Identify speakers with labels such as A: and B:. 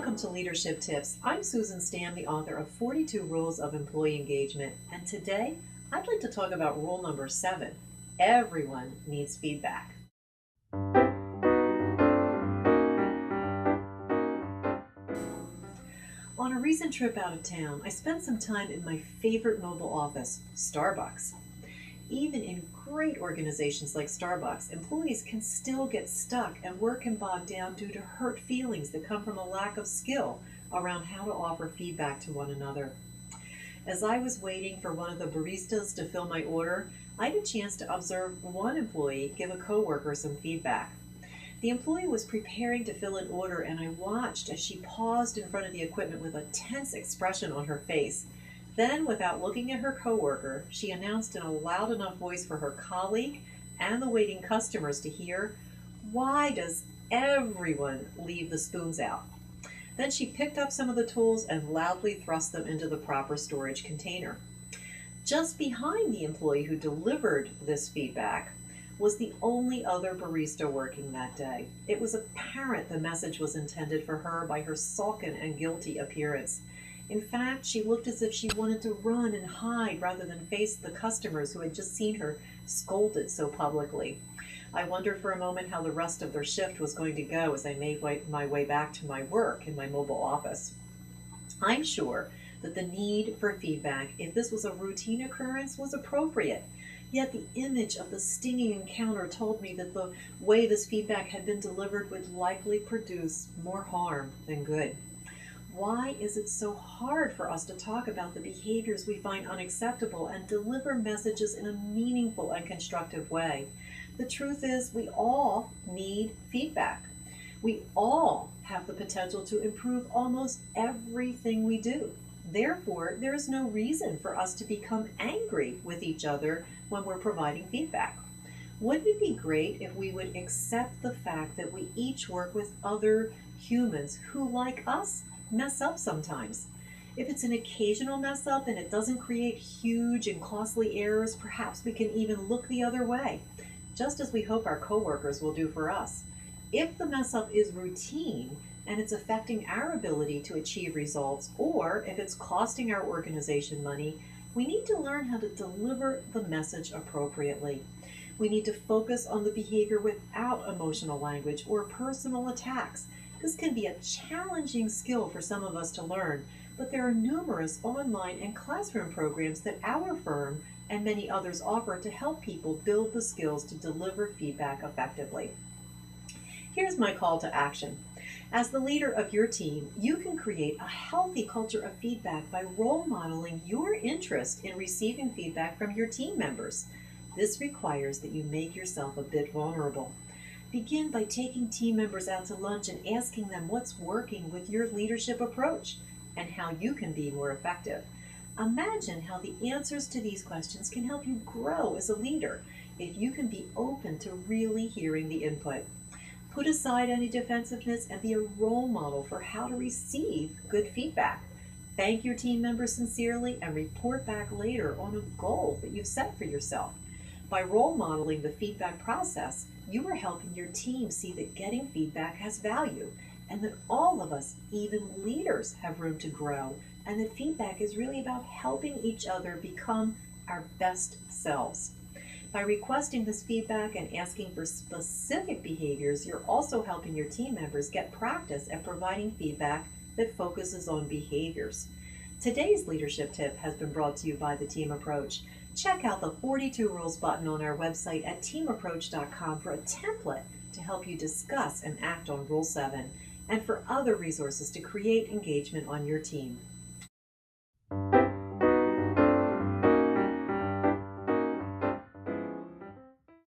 A: Welcome to Leadership Tips. I'm Susan Stamm, the author of 42 Rules of Employee Engagement, and today I'd like to talk about rule number 7. Everyone needs feedback. On a recent trip out of town, I spent some time in my favorite mobile office, Starbucks. Even in great organizations like Starbucks, employees can still get stuck and work can bog down due to hurt feelings that come from a lack of skill around how to offer feedback to one another. As I was waiting for one of the baristas to fill my order, I had a chance to observe one employee give a coworker some feedback. The employee was preparing to fill an order, and I watched as she paused in front of the equipment with a tense expression on her face. Then, without looking at her coworker, she announced in a loud enough voice for her colleague and the waiting customers to hear, "Why does everyone leave the spoons out?" Then she picked up some of the tools and loudly thrust them into the proper storage container. Just behind the employee who delivered this feedback was the only other barista working that day. It was apparent the message was intended for her by her sullen and guilty appearance. In fact, she looked as if she wanted to run and hide rather than face the customers who had just seen her scolded so publicly. I wondered for a moment how the rest of their shift was going to go as I made my way back to my work in my mobile office. I'm sure that the need for feedback, if this was a routine occurrence, was appropriate. Yet the image of the stinging encounter told me that the way this feedback had been delivered would likely produce more harm than good. Why is it so hard for us to talk about the behaviors we find unacceptable and deliver messages in a meaningful and constructive way? The truth is, we all need feedback. We all have the potential to improve almost everything we do. Therefore, there is no reason for us to become angry with each other when we're providing feedback. Wouldn't it be great if we would accept the fact that we each work with other humans who, like us, mess up sometimes? If it's an occasional mess up and it doesn't create huge and costly errors, perhaps we can even look the other way, just as we hope our coworkers will do for us. If the mess up is routine and it's affecting our ability to achieve results, or if it's costing our organization money, we need to learn how to deliver the message appropriately. We need to focus on the behavior without emotional language or personal attacks. This can be a challenging skill for some of us to learn, but there are numerous online and classroom programs that our firm and many others offer to help people build the skills to deliver feedback effectively. Here's my call to action. As the leader of your team, you can create a healthy culture of feedback by role modeling your interest in receiving feedback from your team members. This requires that you make yourself a bit vulnerable. Begin by taking team members out to lunch and asking them what's working with your leadership approach and how you can be more effective. Imagine how the answers to these questions can help you grow as a leader if you can be open to really hearing the input. Put aside any defensiveness and be a role model for how to receive good feedback. Thank your team members sincerely and report back later on a goal that you've set for yourself. By role modeling the feedback process, you are helping your team see that getting feedback has value and that all of us, even leaders, have room to grow, and that feedback is really about helping each other become our best selves. By requesting this feedback and asking for specific behaviors, you're also helping your team members get practice at providing feedback that focuses on behaviors. Today's leadership tip has been brought to you by the Team Approach. Check out the 42 Rules button on our website at teamapproach.com for a template to help you discuss and act on Rule 7 and for other resources to create engagement on your team.